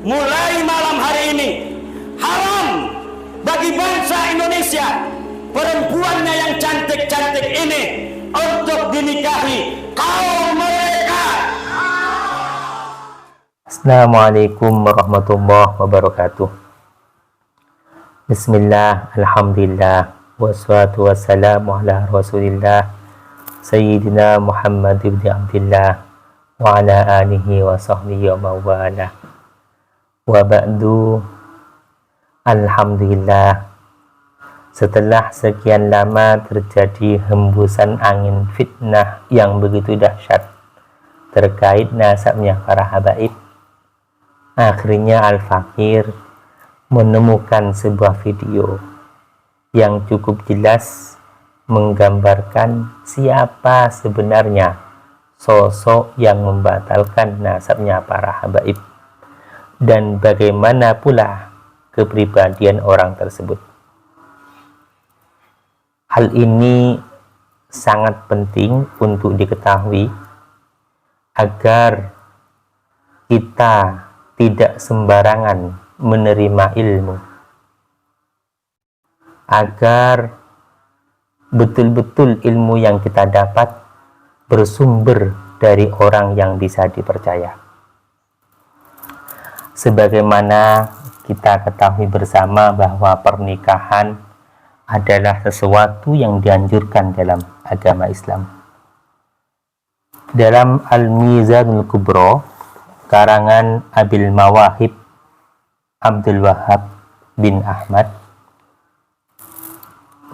mulai malam hari ini haram bagi bangsa Indonesia perempuannya yang cantik-cantik ini untuk dinikahi kaum mereka. Assalamualaikum warahmatullahi wabarakatuh. Bismillah, alhamdulillah, wassalatu wassalamu ala rasulillah Sayyidina Muhammad ibn Abdillah wa ala alihi wa sahbihi wa mawala. Wa ba'du, alhamdulillah, setelah sekian lama terjadi hembusan angin fitnah yang begitu dahsyat terkait nasabnya para habaib, akhirnya Al-Fakir menemukan sebuah video yang cukup jelas menggambarkan siapa sebenarnya sosok yang membatalkan nasabnya para habaib dan bagaimana pula kepribadian orang tersebut. Hal ini sangat penting untuk diketahui agar kita tidak sembarangan menerima ilmu, agar betul-betul ilmu yang kita dapat bersumber dari orang yang bisa dipercaya. Sebagaimana kita ketahui bersama bahwa pernikahan adalah sesuatu yang dianjurkan dalam agama Islam. Dalam Al-Mizanul Kubra karangan Abil Mawahib Abdul Wahab bin Ahmad,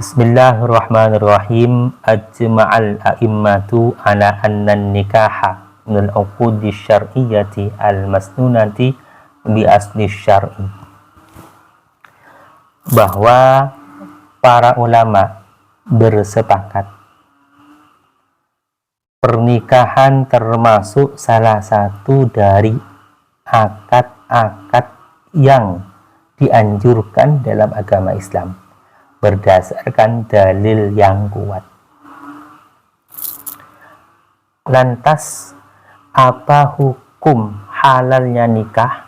Bismillahirrahmanirrahim, ajma'al a'immatu ala anna nikaha minal uqudi syar'iyyati al-masnunati bi asli syar'i, bahwa para ulama bersepakat pernikahan termasuk salah satu dari akad-akad yang dianjurkan dalam agama Islam berdasarkan dalil yang kuat. Lantas apa hukum halalnya nikah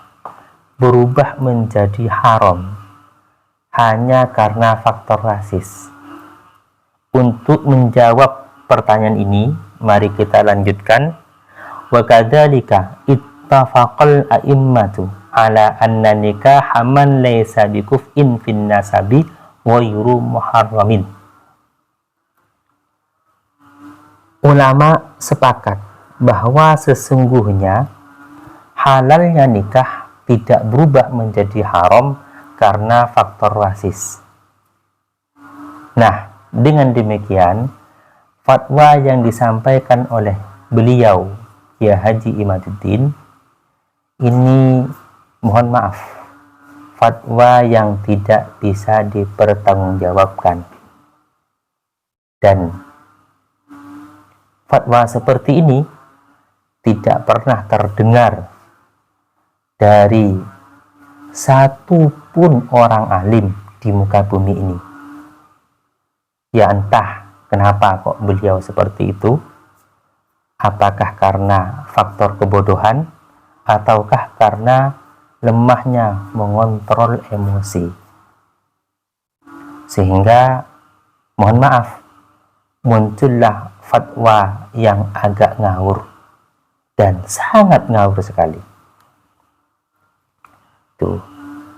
berubah menjadi haram hanya karena faktor rasis? Untuk menjawab pertanyaan ini, mari kita lanjutkan. Wa kadzalika ittafaqal a'immatu ala anna nikaha man laysa bikuf'in fin nasabi ghairu muharramin. Ulama sepakat bahwa sesungguhnya halalnya nikah tidak berubah menjadi haram karena faktor rasis. Nah, dengan demikian fatwa yang disampaikan oleh beliau ya Haji Imaduddin ini, mohon maaf, fatwa yang tidak bisa dipertanggungjawabkan, dan fatwa seperti ini tidak pernah terdengar dari satu pun orang alim di muka bumi ini. Ya entah kenapa kok beliau seperti itu, apakah karena faktor kebodohan ataukah karena lemahnya mengontrol emosi, sehingga mohon maaf muncullah fatwa yang agak ngawur dan sangat ngawur sekali. Tuh,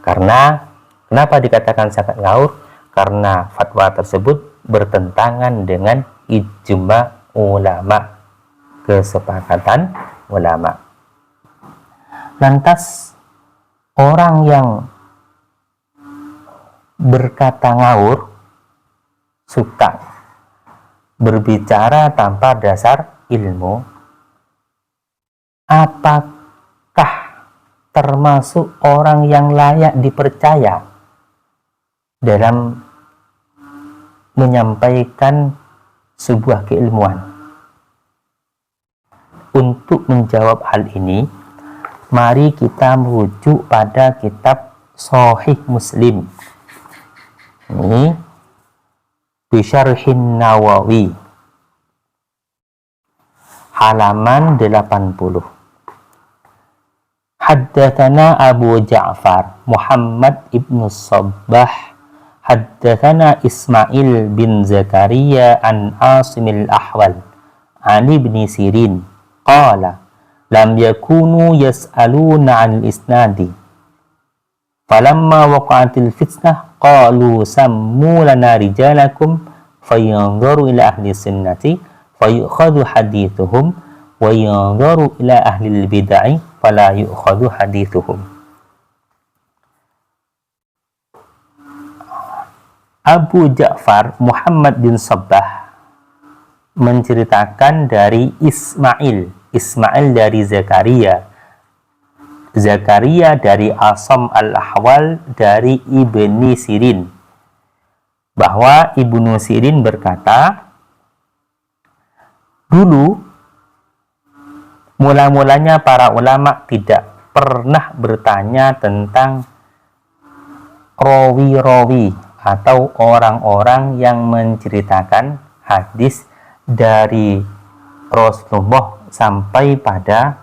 karena kenapa dikatakan sangat ngawur? Karena fatwa tersebut bertentangan dengan ijma ulama, kesepakatan ulama. Lantas orang yang berkata ngawur, suka berbicara tanpa dasar ilmu, apakah termasuk orang yang layak dipercaya dalam menyampaikan sebuah keilmuan? Untuk menjawab hal ini, mari kita merujuk pada kitab Sahih Muslim ini Bisyarhin Nawawi halaman 80. Haddatsana Abu Ja'far Muhammad ibn Sabbah haddatsana Ismail bin Zakaria an Asimil Ahwal an ibn Sirin qala lam yakunu yas'aluna 'anil isnadi falamma waqa'atil fitnah qalu sammu lana rijalakum fayanzuru ila ahli sunnati fayukhadhu hadithuhum wa yanzuru ila ahli bid'ah fala yukhadhu hadithuhum. Abu Ja'far Muhammad bin Sabbah menceritakan dari Ismail dari Zakaria dari Asam al-Ahwal dari Ibni Sirin, bahwa Ibnu Sirin berkata, dulu mula-mulanya para ulama tidak pernah bertanya tentang rawi-rawi atau orang-orang yang menceritakan hadis dari Rasulullah sampai pada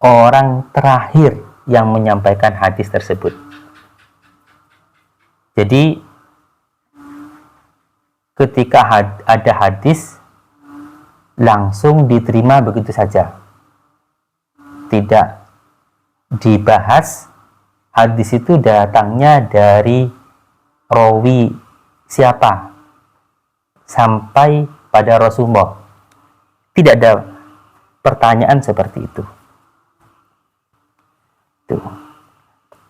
orang terakhir yang menyampaikan hadis tersebut. Jadi ketika ada hadis langsung diterima begitu saja, tidak dibahas hadis itu datangnya dari rawi siapa sampai pada Rasulullah. Tidak ada pertanyaan seperti itu.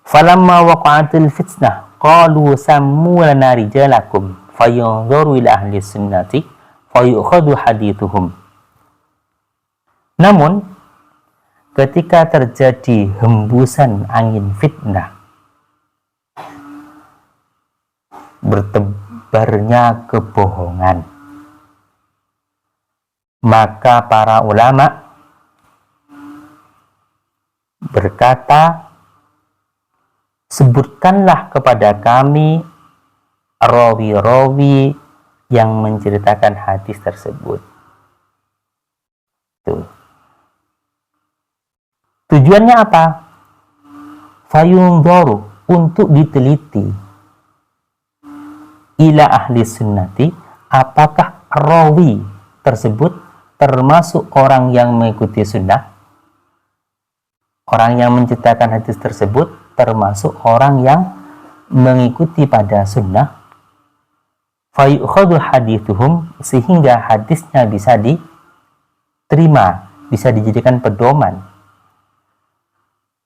Falamma waqa'atil fitnah qalu sammu lana rijalakum fayanzuru ila ahli sunnati fayukhadhu hadithuhum. Namun ketika terjadi hembusan angin fitnah, bertebarnya kebohongan, maka para ulama berkata, sebutkanlah kepada kami rawi-rawi yang menceritakan hadis tersebut. Tuh. Tujuannya apa? Fayunzaru, untuk diteliti, ila ahli sunnati, apakah rawi tersebut termasuk orang yang mengikuti sunnah, orang yang menceritakan hadis tersebut termasuk orang yang mengikuti pada sunnah, fayukhadhu hadithuhum, sehingga hadisnya bisa diterima, bisa dijadikan pedoman.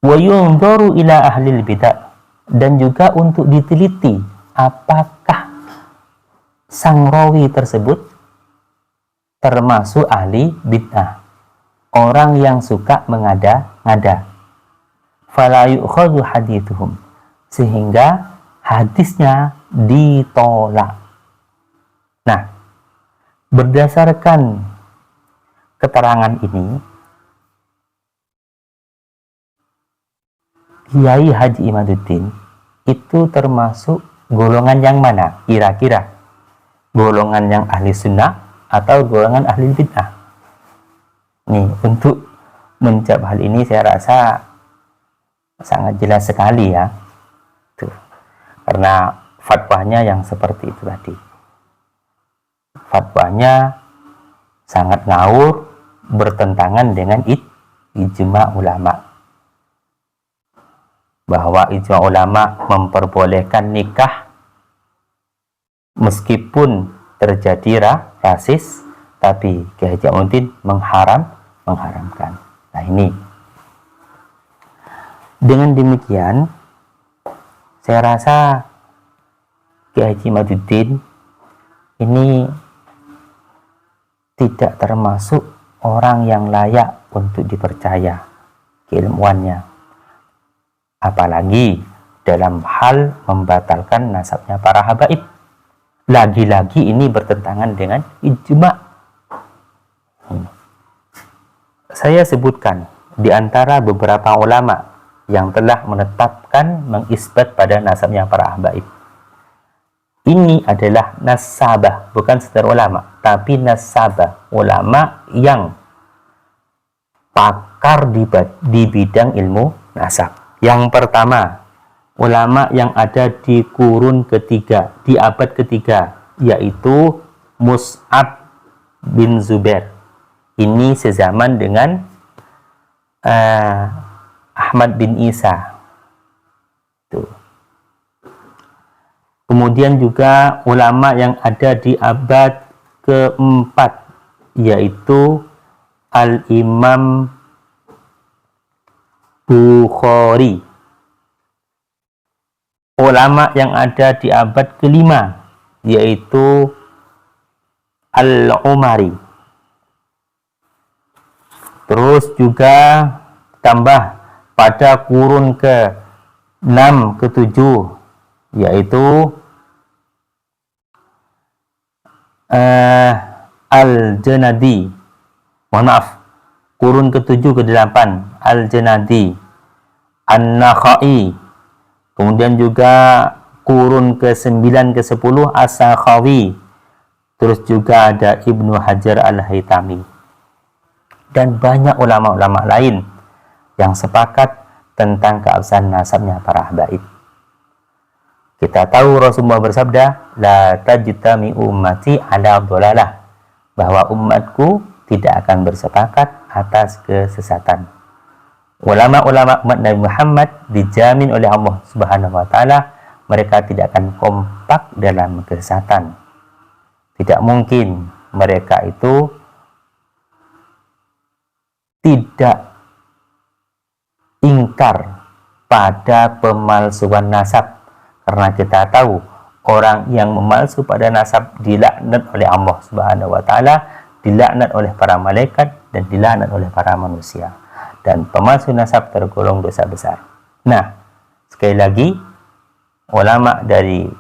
Wa yunzaru ila ahlil bid'ah, dan juga untuk diteliti apakah sang rawi tersebut termasuk ahli bid'ah, orang yang suka mengada-ngada. Fala yu'khadhu hadithuhum, sehingga hadisnya ditolak. Nah, berdasarkan keterangan ini, Kiai Haji Imaduddin itu termasuk golongan yang mana kira-kira? Golongan yang ahli sunnah atau golongan ahli bid'ah? Nih, untuk menjawab hal ini saya rasa sangat jelas sekali ya. Tuh. Karena fatwanya yang seperti itu tadi. Fatwanya sangat ngawur, bertentangan dengan ijma ulama. Bahwa ijma ulama memperbolehkan nikah meskipun terjadi rasis, tapi Kiai Haji Imaduddin mengharamkan. Nah, ini dengan demikian saya rasa Kiai Haji Imaduddin ini tidak termasuk orang yang layak untuk dipercaya keilmuannya, apalagi dalam hal membatalkan nasabnya para habaib. Lagi-lagi ini bertentangan dengan ijma. Saya sebutkan di antara beberapa ulama yang telah menetapkan mengisbat pada nasabnya para habaib. Ini adalah nasabah, bukan sekedar ulama, tapi nasabah, ulama yang pakar pakar di bidang ilmu nasab. Yang pertama, ulama yang ada di kurun ketiga, di abad ketiga, yaitu Mus'ab bin Zubair. Ini sezaman dengan Ahmad bin Isa. Tuh. Kemudian juga ulama yang ada di abad keempat, yaitu Al-Imam Bukhari. Ulama yang ada di abad kelima, yaitu Al-Umari. Terus juga tambah pada kurun ke-6, ke-7, yaitu Al-Janadi. Mohon maaf, kurun ke-7, ke-8, Al-Janadi, An-Nakhai. Kemudian juga kurun ke-9, ke-10, As-Sakhawi. Terus juga ada Ibnu Hajar Al-Haytami. Dan banyak ulama-ulama lain yang sepakat tentang keabsahan nasabnya para habaib. Kita tahu Rasulullah bersabda, la tajtami ummati ala dhalalah, bahwa umatku tidak akan bersepakat atas kesesatan. Ulama-ulama umat Nabi Muhammad dijamin oleh Allah Subhanahu wa taala mereka tidak akan kompak dalam kesesatan. Tidak mungkin mereka itu tidak ingkar pada pemalsuan nasab, karena kita tahu orang yang memalsu pada nasab dilaknat oleh Allah Subhanahu wa taala, dilaknat oleh para malaikat, dan dilaknat oleh para manusia. Dan pemalsu nasab tergolong dosa besar. Nah, sekali lagi, ulama dari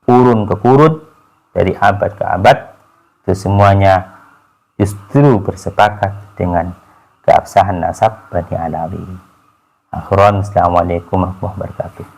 kurun ke kurun, dari abad ke abad, itu semuanya justru bersepakat dengan keabsahan nasab Bani Alawi. Akhirnya, Assalamualaikum warahmatullahi wabarakatuh.